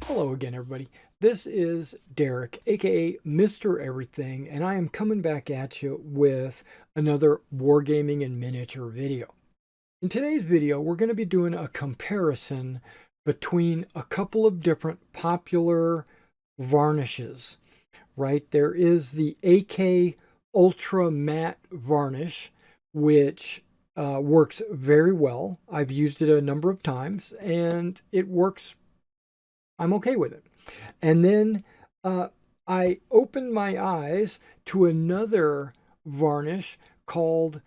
Hello again, everybody. This is Derek, aka Mr. Everything, and I am coming back at you with another wargaming and miniature video. In today's video, we're going to be doing a comparison between a couple of different popular varnishes, right? There is the AK Ultra Matte Varnish, which works very well. I've used it a number of times, and it works. I'm okay with it. And then I opened my eyes to another varnish called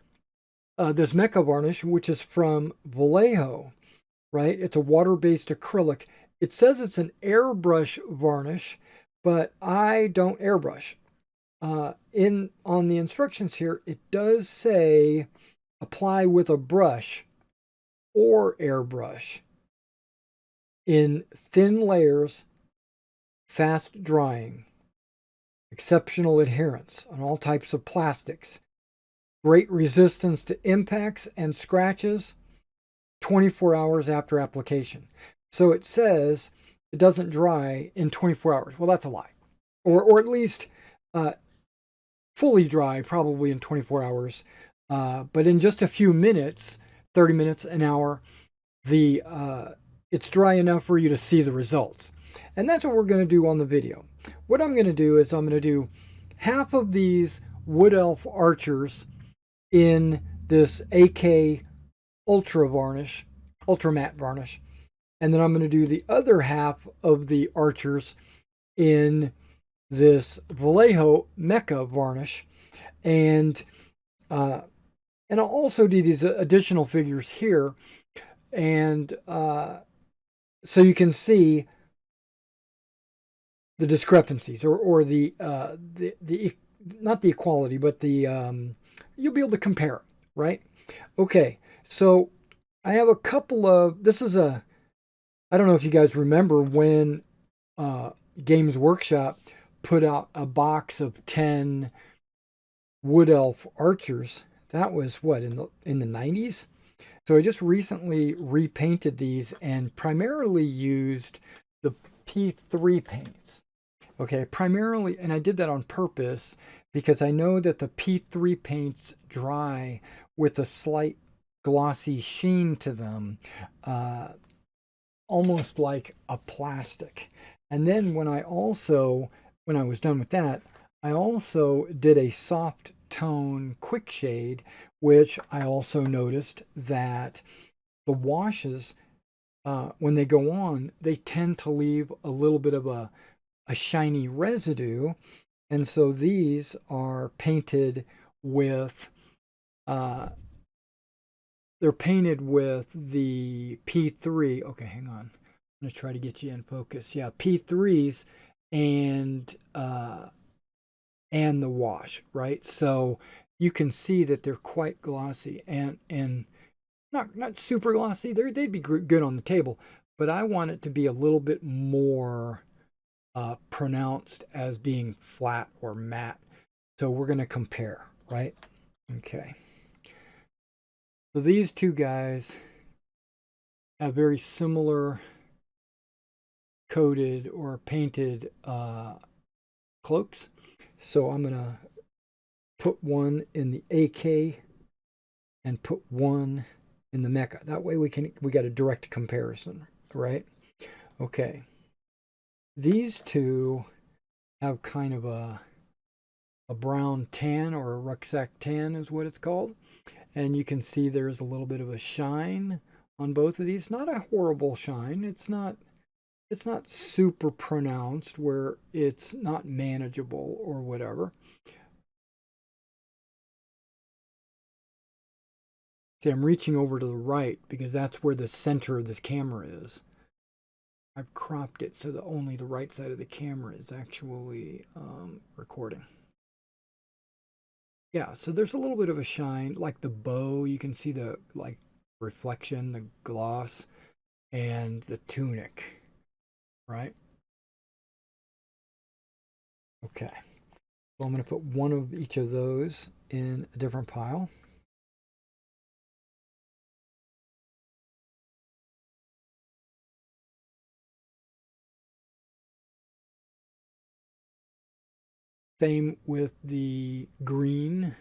this Mecha varnish, which is from Vallejo, right? It's a water-based acrylic. It says it's an airbrush varnish, but I don't airbrush. On the instructions here, it does say apply with a brush or airbrush in thin layers, fast drying, exceptional adherence on all types of plastics, great resistance to impacts and scratches 24 hours after application. So it says it doesn't dry in 24 hours. Well, that's a lie. Or at least fully dry, probably in 24 hours. But in just a few minutes, 30 minutes, an hour, the it's dry enough for you to see the results. And that's what we're going to do on the video. What I'm going to do is I'm going to do half of these Wood Elf Archers in this AK Ultra Varnish, Ultra Matte Varnish. And then I'm going to do the other half of the Archers in this Vallejo Mecha Varnish. And I'll also do these additional figures here. And so you can see the discrepancies or the not the equality, but the you'll be able to compare, right? Okay, so I have a couple of, this is a, I don't know if you guys remember when Games Workshop put out a box of 10 Wood Elf Archers. That was what, in the 90s? So I just recently repainted these and primarily used the P3 paints. Okay, primarily, and I did that on purpose because I know that the P3 paints dry with a slight glossy sheen to them, almost like a plastic. And then when I was done with that, I also did a soft tone quick shade, which I also noticed that the washes, when they go on, they tend to leave a little bit of a shiny residue. And so these are painted with, they're painted with the P3. Okay, hang on. I'm going to try to get you in focus. Yeah, P3s and the wash, right? So you can see that they're quite glossy and not super glossy. They'd be good on the table, but I want it to be a little bit more pronounced as being flat or matte. So we're going to compare, right? Okay. So these two guys have very similar coated or painted cloaks. So I'm going to put one in the AK and put one in the Mecha. That way we got a direct comparison, right? Okay. These two have kind of a brown tan, or a rucksack tan is what it's called. And you can see there's a little bit of a shine on both of these. Not a horrible shine. It's not super pronounced where it's not manageable or whatever. See, I'm reaching over to the right because that's where the center of this camera is. I've cropped it so that only the right side of the camera is actually recording. Yeah, so there's a little bit of a shine, like the bow. You can see the reflection, the gloss, and the tunic, right? Okay, so I'm going to put one of each of those in a different pile. Same with the green,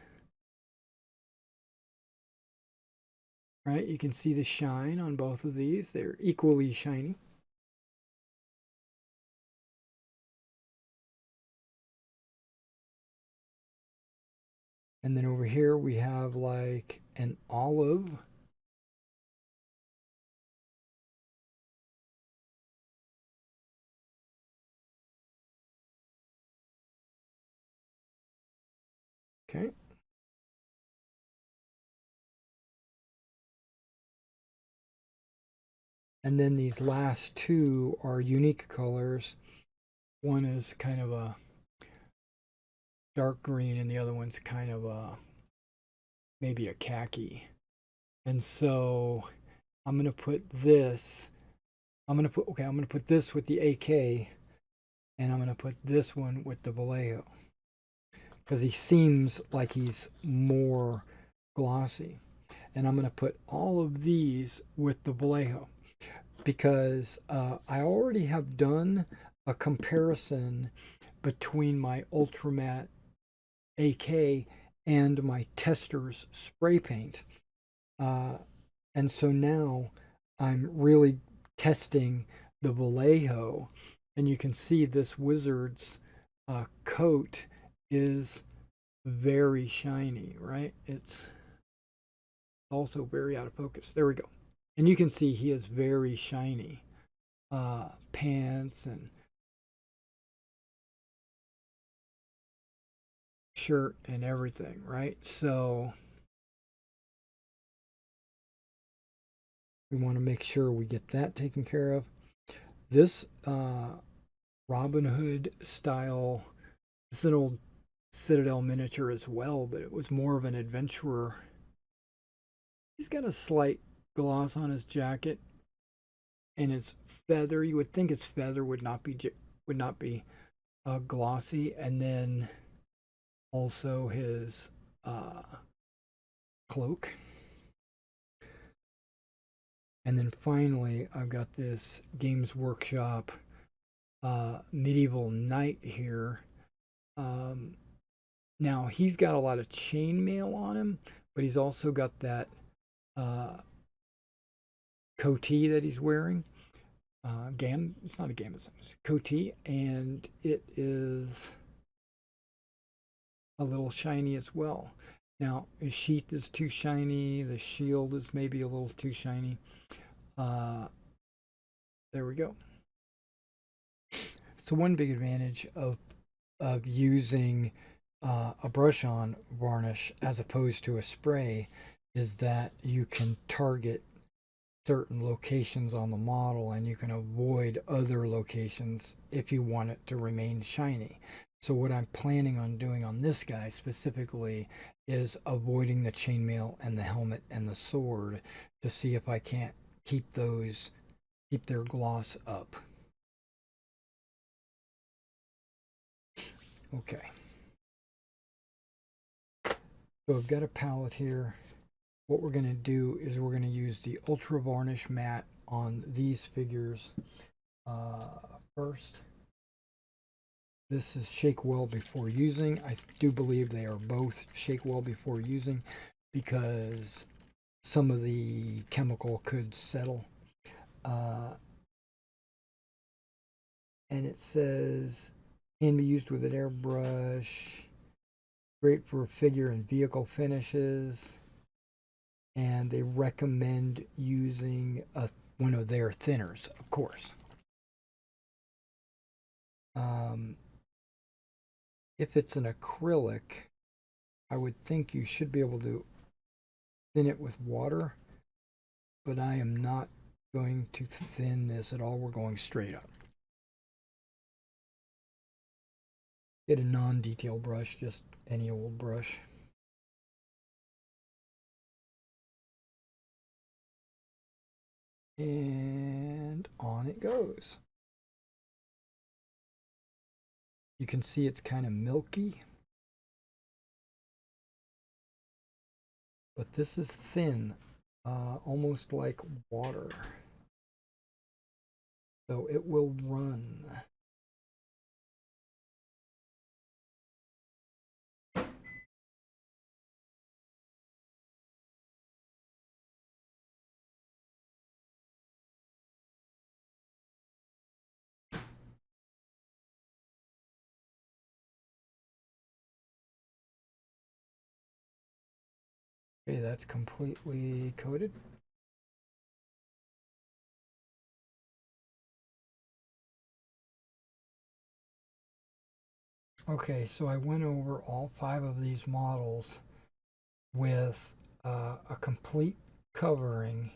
right? You can see the shine on both of these. They're equally shiny. And then over here we have like an olive. Okay. And then these last two are unique colors. One is kind of a dark green and the other one's kind of a maybe a khaki. And so I'm going to put this, I'm going to put this with the AK and I'm going to put this one with the Vallejo because he seems like he's more glossy. And I'm going to put all of these with the Vallejo because I already have done a comparison between my Ultramat AK and my Tester's spray paint. And so now I'm really testing the Vallejo, and you can see this Wizard's coat is very shiny, right? It's also very out of focus. There we go. And you can see he is very shiny pants and shirt and everything, right? So we want to make sure we get that taken care of. This Robin Hood style, this is an old Citadel miniature as well, but it was more of an adventurer. He's got a slight gloss on his jacket and his feather. You would think his feather would not be glossy, and then also his cloak. And then finally, I've got this Games Workshop medieval knight here. Now he's got a lot of chainmail on him, but he's also got that coatee that he's wearing. It's not a gambeson, it's a coatee, and it is a little shiny as well. Now his sheath is too shiny, the shield is maybe a little too shiny. There we go. So one big advantage of using a brush on varnish as opposed to a spray is that you can target certain locations on the model and you can avoid other locations if you want it to remain shiny. So what I'm planning on doing on this guy specifically is avoiding the chainmail and the helmet and the sword to see if I can't keep their gloss up. Okay. So I've got a palette here. What we're going to do is we're going to use the Ultra Varnish matte on these figures first. This is shake well before using. I do believe they are both shake well before using because some of the chemical could settle. And it says can be used with an airbrush, great for figure and vehicle finishes, and they recommend using one of their thinners, of course. If it's an acrylic, I would think you should be able to thin it with water, but I am not going to thin this at all. We're going straight up. Get a non-detail brush, just any old brush. And on it goes. You can see it's kind of milky, but this is thin, almost like water. So it will run. Okay, that's completely coated. Okay, so I went over all 5 of these models with a complete covering,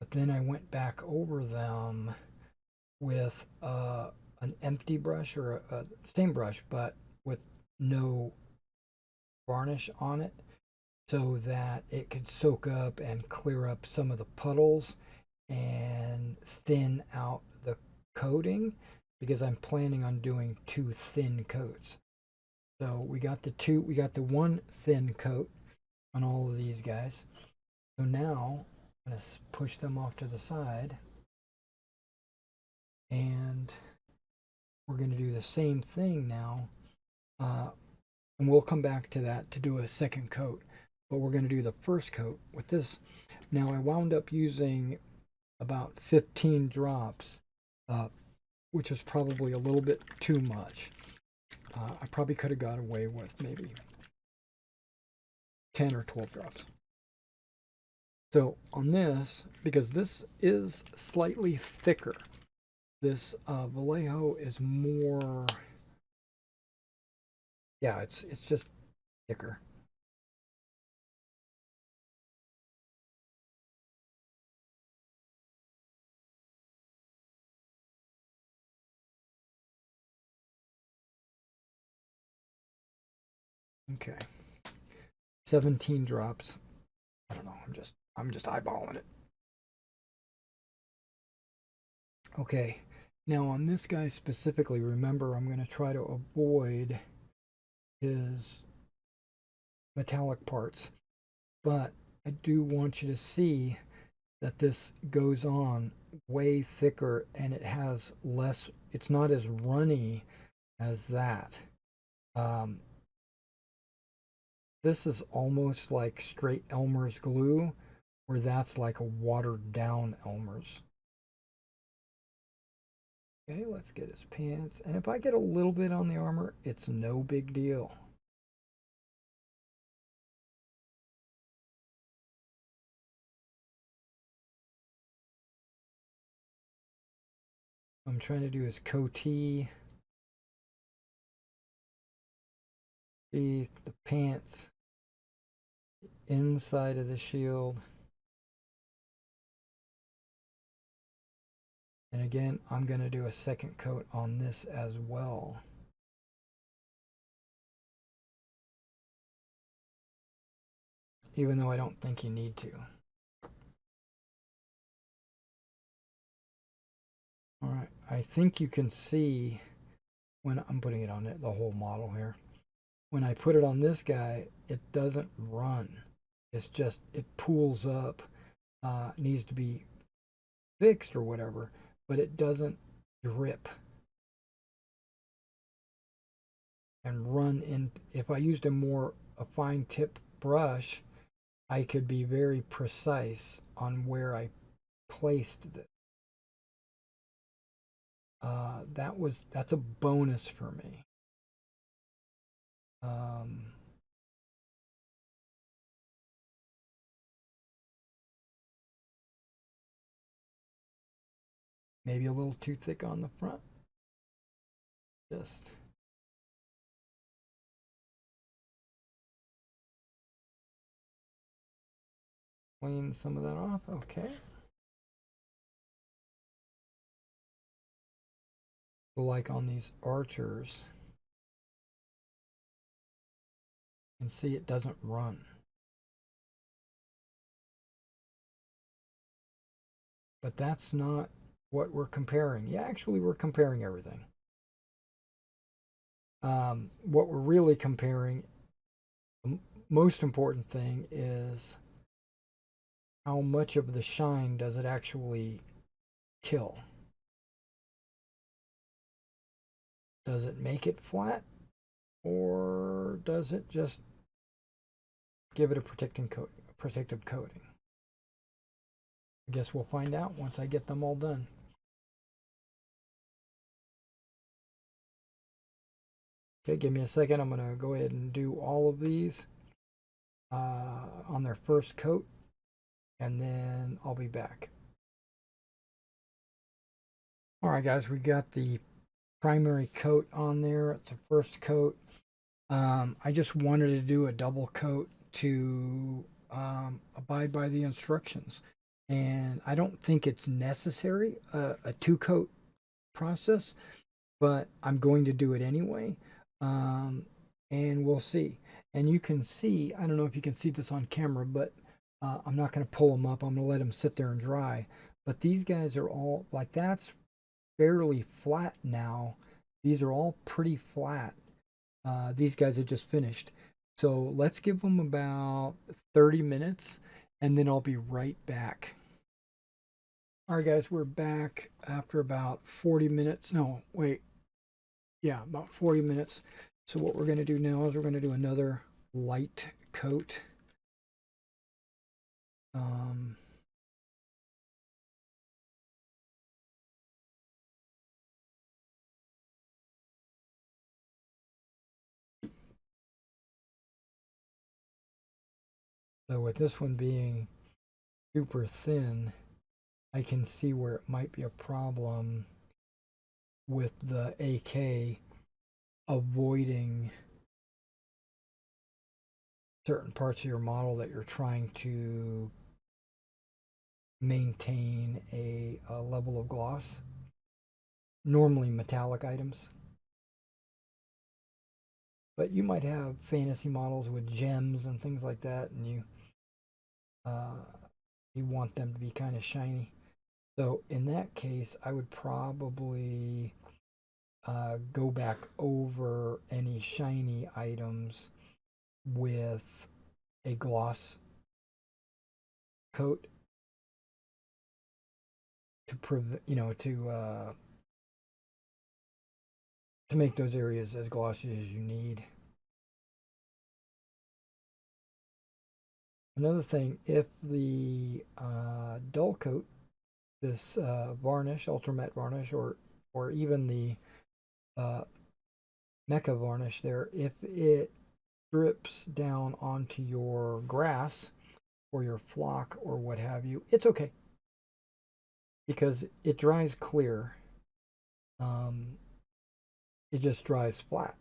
but then I went back over them with an empty brush or a same brush, but with no varnish on it, so that it could soak up and clear up some of the puddles and thin out the coating, because I'm planning on doing 2 thin coats. So we got the one thin coat on all of these guys. So now I'm going to push them off to the side, and we're going to do the same thing now. And we'll come back to that to do a second coat, but we're going to do the first coat with this. Now I wound up using about 15 drops, which is probably a little bit too much. I probably could have got away with maybe 10 or 12 drops. So on this, because this is slightly thicker, this Vallejo is more, yeah, it's just thicker. Okay, 17 drops. I don't know. I'm just eyeballing it. Okay, now on this guy specifically, remember I'm going to try to avoid his metallic parts, but I do want you to see that this goes on way thicker and it has less, it's not as runny as that. Um, this is almost like straight Elmer's glue, where that's like a watered down Elmer's. Okay, let's get his pants. And if I get a little bit on the armor, it's no big deal. I'm trying to do his coatee, the pants, inside of the shield. And again, I'm going to do a second coat on this as well. Even though I don't think you need to. All right, I think you can see when I'm putting it on it, the whole model here. When I put it on this guy, it doesn't run. It's just, it pools up, needs to be fixed or whatever, but it doesn't drip and run in. If I used a fine tip brush, I could be very precise on where I placed it. That's a bonus for me. Maybe a little too thick on the front. Just clean some of that off. Okay. So like on these archers, you can see it doesn't run. But that's not what we're comparing. Yeah, actually we're comparing everything. What we're really comparing, the most important thing is how much of the shine does it actually kill? Does it make it flat, or does it just give it a protective coating? I guess we'll find out once I get them all done. Okay, give me a second. I'm going to go ahead and do all of these. on their first coat, and then I'll be back. All right, guys, we got the primary coat on there. It's the first coat. I just wanted to do a double coat to abide by the instructions. And I don't think it's necessary, a two-coat process, but I'm going to do it anyway. And we'll see. And you can see, I don't know if you can see this on camera, but I'm not going to pull them up. I'm going to let them sit there and dry. But these guys are all, like, that's fairly flat now. These are all pretty flat. These guys are just finished. So let's give them about 30 minutes and then I'll be right back. All right, guys, we're back after about 40 minutes. No, wait. Yeah, about 40 minutes. So what we're going to do now is we're going to do another light coat. So with this one being super thin, I can see where it might be a problem with the AK avoiding certain parts of your model that you're trying to maintain a level of gloss. Normally metallic items. But you might have fantasy models with gems and things like that, and you want them to be kind of shiny. So in that case, I would probably go back over any shiny items with a gloss coat to prevent, to make those areas as glossy as you need. Another thing, if the dull coat, this varnish, ultra matte varnish, or even the mecha varnish there, if it drips down onto your grass or your flock or what have you, it's okay because it dries clear. It just dries flat,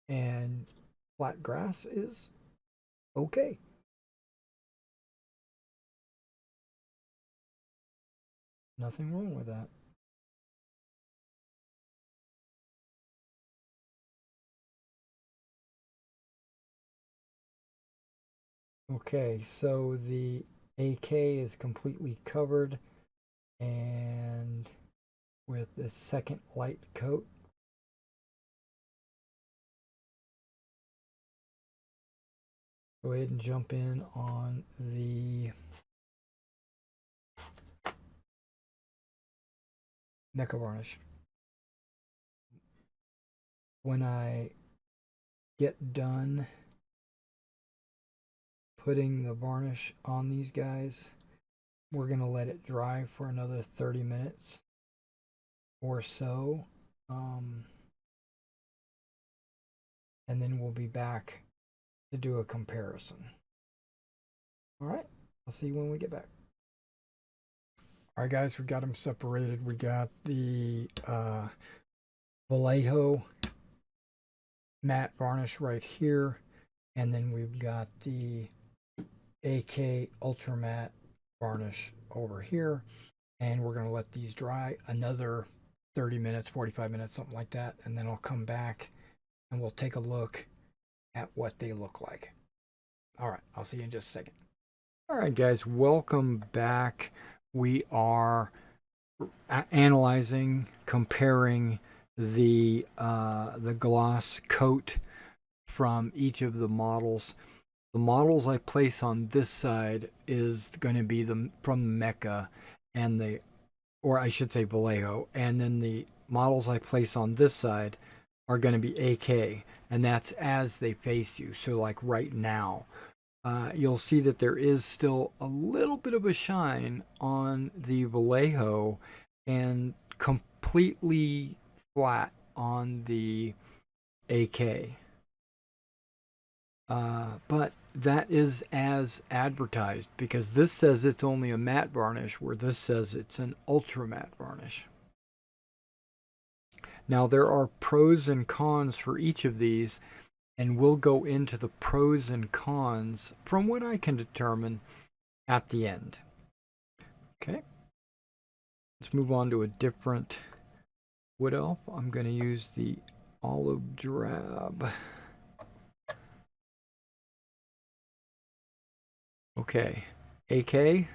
and flat grass is okay. Nothing wrong with that. Okay, so the AK is completely covered and with the second light coat. Go ahead and jump in on the mecha varnish. When I get done putting the varnish on these guys, we're going to let it dry for another 30 minutes or so. And then we'll be back to do a comparison. All right, I'll see you when we get back. All right, guys, we got them separated. We got the Vallejo matte varnish right here, and then we've got the AK Ultra Matte varnish over here, and we're going to let these dry another 30 minutes, 45 minutes, something like that, and then I'll come back and we'll take a look at what they look like. All right, I'll see you in just a second. All right, guys, welcome back. We are analyzing, comparing the gloss coat from each of the models. The models I place on this side is going to be from the Mecha and or I should say Vallejo, and then the models I place on this side are going to be AK, and that's as they face you. So like right now, you'll see that there is still a little bit of a shine on the Vallejo and completely flat on the AK. But that is as advertised, because this says it's only a matte varnish, where this says it's an ultra matte varnish. Now, there are pros and cons for each of these, and we'll go into the pros and cons from what I can determine at the end. Okay, let's move on to a different wood elf. I'm going to use the olive drab. Okay, AK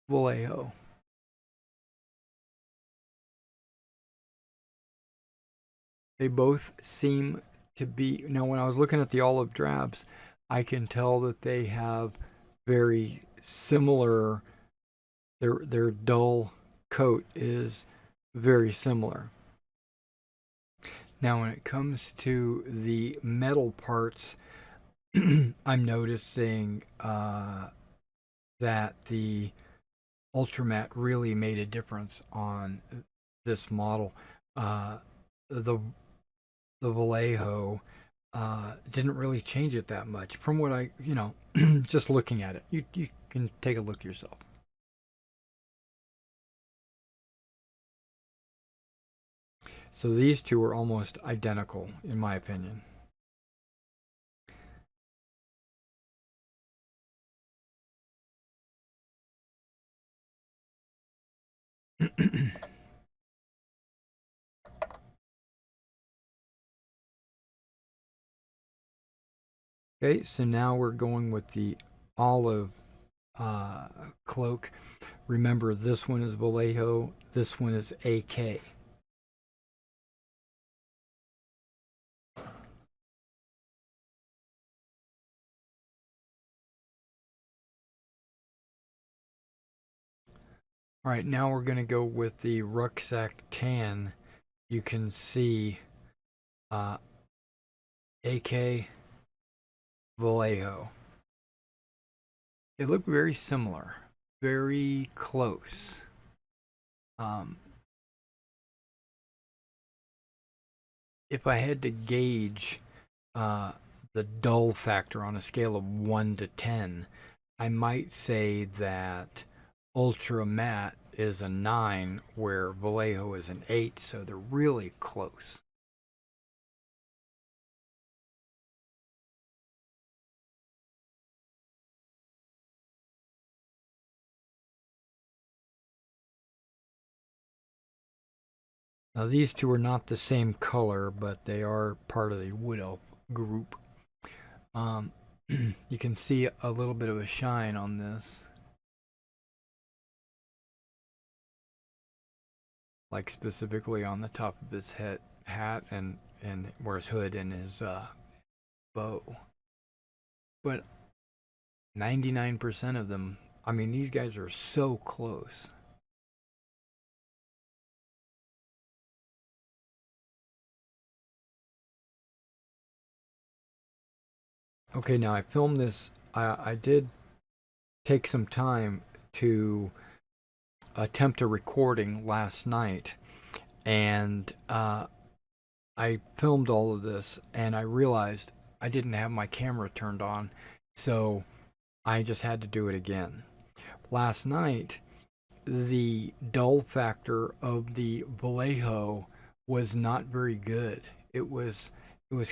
Vallejo. They both seem to be, now when I was looking at the olive drabs, I can tell that they have very similar, their dull coat is very similar. Now when it comes to the metal parts, I'm noticing that the Ultramat really made a difference on this model. The Vallejo didn't really change it that much from what I, just looking at it. You can take a look yourself. So these two are almost identical, in my opinion. Okay, so now we're going with the olive cloak. Remember, this one is Vallejo, this one is AK. All right, now we're going to go with the rucksack tan. You can see AK Vallejo. They look very similar, very close. If I had to gauge the dull factor on a scale of 1 to 10, I might say that Ultra Matte is a 9, where Vallejo is an 8, so they're really close. Now, these two are not the same color, but they are part of the Wood Elf group. You can see a little bit of a shine on this, like specifically on the top of his hat and where his hood and his bow. But 99% of them, I mean, these guys are so close. Okay, now I filmed this. I did take some time to attempt a recording last night, and I filmed all of this, and I realized I didn't have my camera turned on, so I just had to do it again. Last night, the dull factor of the Vallejo was not very good. It was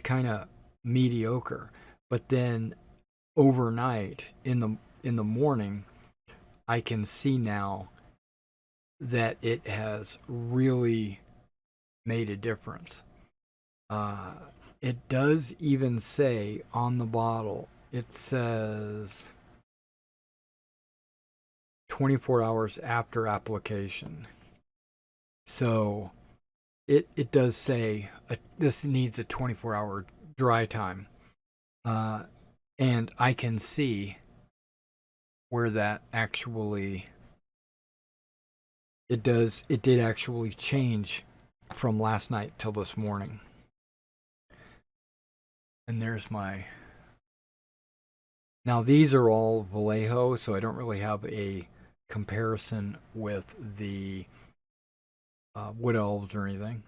kind of mediocre. But then overnight in the morning, I can see now that it has really made a difference. It does even say on the bottle, it says 24 hours after application. So it does say this needs a 24-hour dry time. And I can see where that actually it did actually change from last night till this morning. And there's my, now these are all Vallejo, so I don't really have a comparison with the Wood Elves or anything.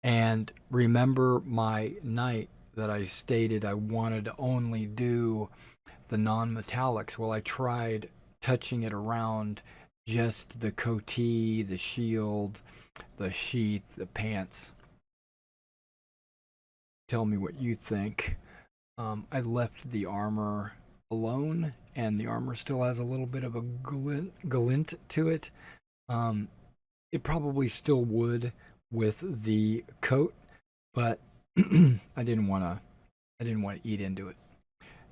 And remember my night that I stated I wanted to only do the non-metallics? Well, I tried touching it around just the coatee, the shield, the sheath, the pants. Tell me what you think. I left the armor alone, and the armor still has a little bit of a glint to it. Um, it probably still would with the coat, but I didn't want to. I didn't want to eat into it.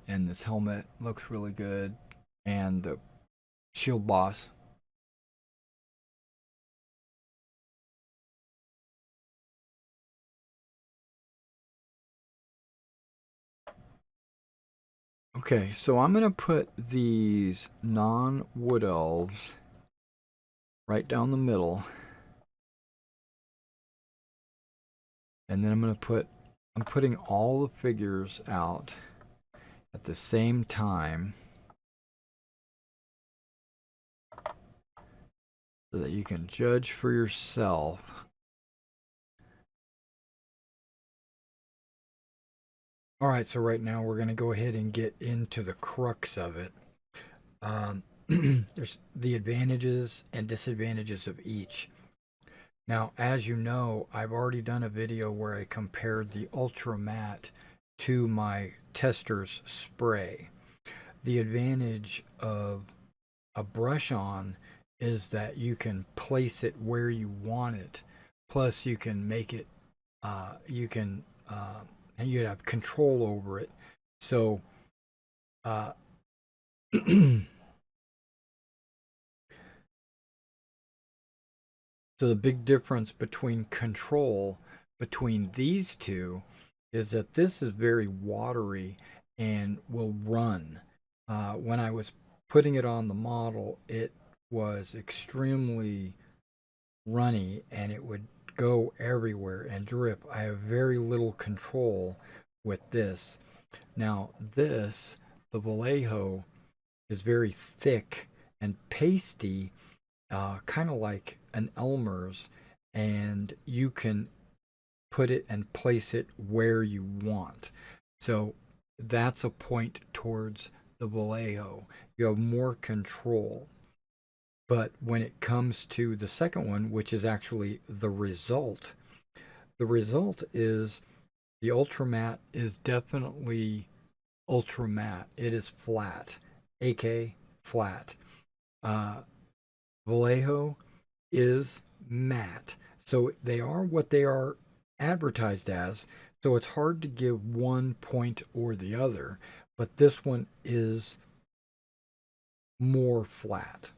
And this helmet looks really good, and the shield boss. Okay, so I'm gonna put these non-wood elves right down the middle, and then I'm putting all the figures out at the same time so that you can judge for yourself. All right, so right now we're going to go ahead and get into the crux of it. There's the advantages and disadvantages of each. Now, as you know, I've already done a video where I compared the Ultra Matte to my Tester's spray. The advantage of a brush on is that you can place it where you want it. Plus, you can make it, and you have control over it. So, uh, so the big difference between control between these two is that this is very watery and will run. When I was putting it on the model, it was extremely runny and it would go everywhere and drip. I have very little control with this. Now, this, the Vallejo, is very thick and pasty, kind of like an Elmer's, and you can put it and place it where you want. So that's a point towards the Vallejo. You have more control. But when it comes to the second one, which is actually the result is the Ultramat is definitely Ultramat. It is flat, AK flat. Uh, Vallejo is matte. So they are what they are advertised as. So it's hard to give one point or the other, but this one is more flat.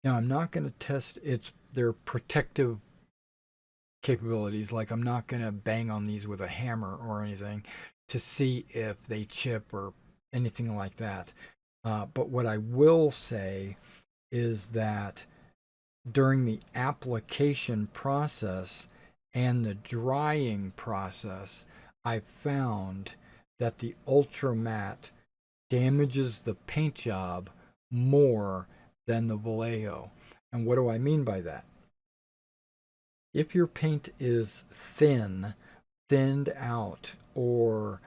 Now I'm not going to test their protective capabilities. Like I'm not going to bang on these with a hammer or anything to see if they chip or anything like that. But what I will say is that during the application process and the drying process, I found that the Ultra Matte damages the paint job more than the Vallejo. And what do I mean by that? If your paint is thinned out, or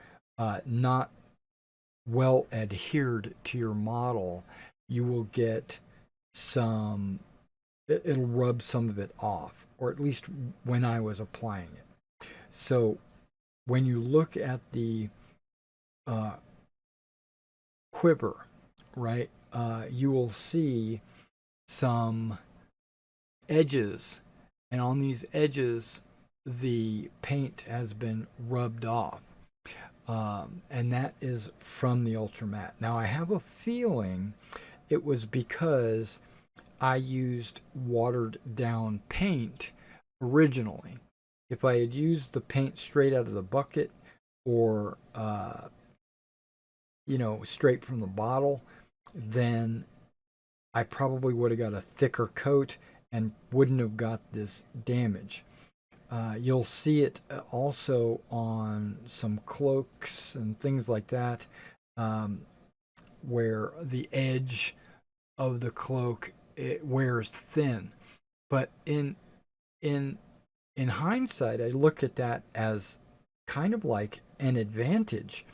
not well adhered to your model, you will get some, it'll rub some of it off, or at least when I was applying it. So when you look at the uh, quiver, right, you will see some edges, and on these edges, the paint has been rubbed off. And that is from the Ultramat. Now, I have a feeling it was because I used watered down paint originally. If I had used the paint straight out of the bucket or, straight from the bottle, then I probably would have got a thicker coat and wouldn't have got this damage. You'll see it also on some cloaks and things like that, where the edge of the cloak it wears thin. But in in hindsight, I look at that as kind of like an advantage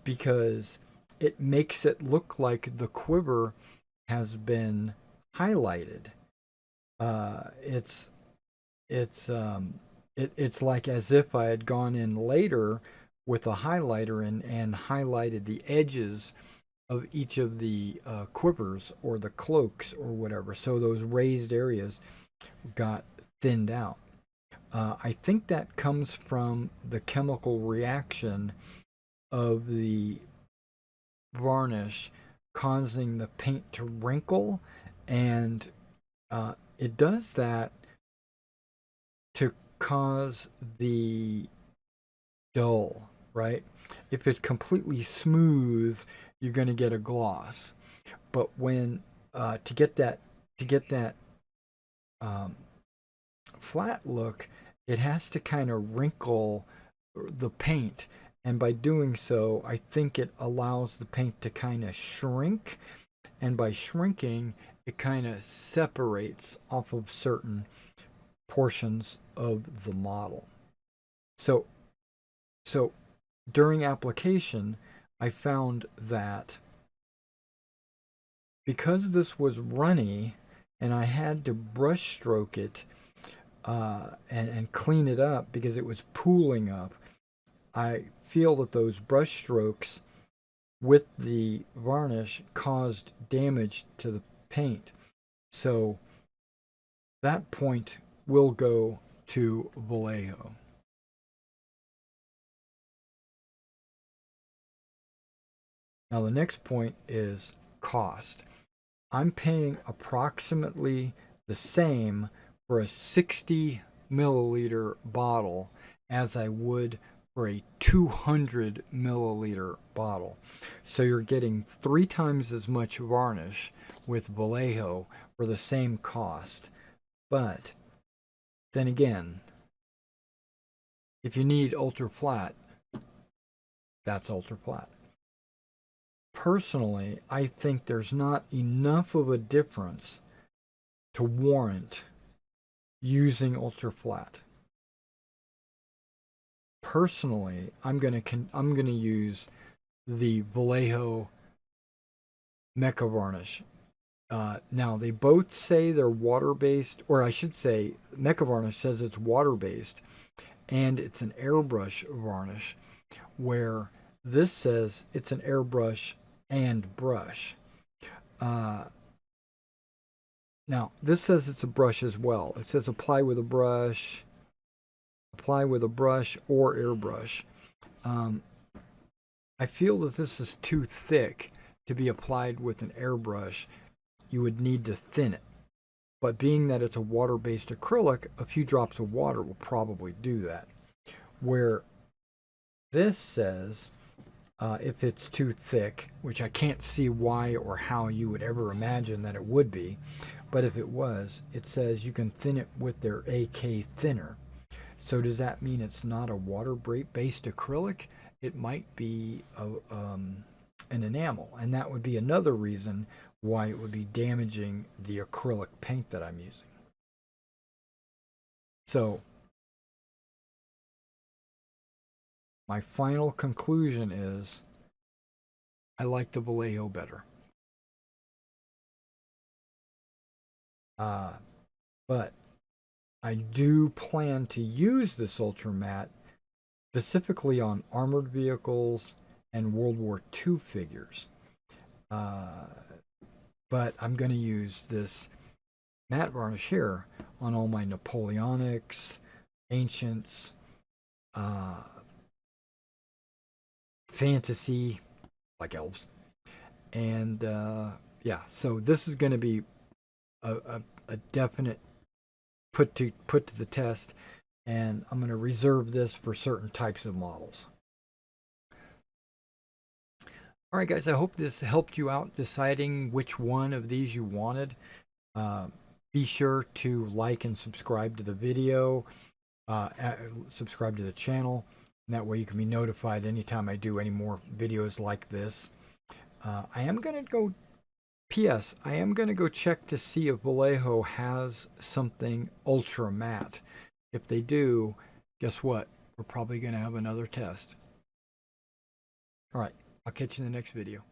because it makes it look like the quiver has been highlighted. It's it's like as if I had gone in later with a highlighter and highlighted the edges of each of the quivers or the cloaks or whatever. So those raised areas got thinned out. I think that comes from the chemical reaction of the varnish causing the paint to wrinkle, and it does that to cause the dull, right? If it's completely smooth, you're going to get a gloss. But when to get that um, flat look, it has to kind of wrinkle the paint. And by doing so, I think it allows the paint to kind of shrink. And by shrinking, it kind of separates off of certain portions of the model. So, so during application, I found that because this was runny and I had to brush stroke it and clean it up because it was pooling up, I feel that those brush strokes with the varnish caused damage to the paint. So that point will go to Vallejo. Now the next point is cost. I'm paying approximately the same for a 60 milliliter bottle as I would for a 200 milliliter bottle. So you're getting 3 times as much varnish with Vallejo for the same cost. But then again, if you need ultra flat, that's ultra flat. Personally, I think there's not enough of a difference to warrant using ultra flat. Personally, I'm gonna use the Vallejo Mecha Varnish. Now they both say they're water based, or I should say, Mecha Varnish says it's water based, and it's an airbrush varnish, where this says it's an airbrush and brush. Uh, Now this says it's a brush as well. It says apply with a brush or airbrush. Um, I feel that this is too thick to be applied with an airbrush. You would need to thin it. But being that it's a water-based acrylic, a few drops of water will probably do that. Where this says if it's too thick, which I can't see why or how you would ever imagine that it would be, but if it was, it says you can thin it with their AK thinner. So does that mean it's not a water-based acrylic? It might be an enamel, and that would be another reason why it would be damaging the acrylic paint that I'm using. So my final conclusion is I like the Vallejo better. But I do plan to use this Ultra Matte specifically on armored vehicles and World War II figures. But I'm going to use this matte varnish here on all my Napoleonics, Ancients, fantasy, like elves. And yeah, so this is going to be a definite put to the test, and I'm going to reserve this for certain types of models. All right, guys, I hope this helped you out deciding which one of these you wanted. Be sure to like and subscribe to the video, subscribe to the channel. And that way you can be notified anytime I do any more videos like this. I am going to go P.S. I am going to go check to see if Vallejo has something ultra matte. If they do, guess what? We're probably going to have another test. All right, I'll catch you in the next video.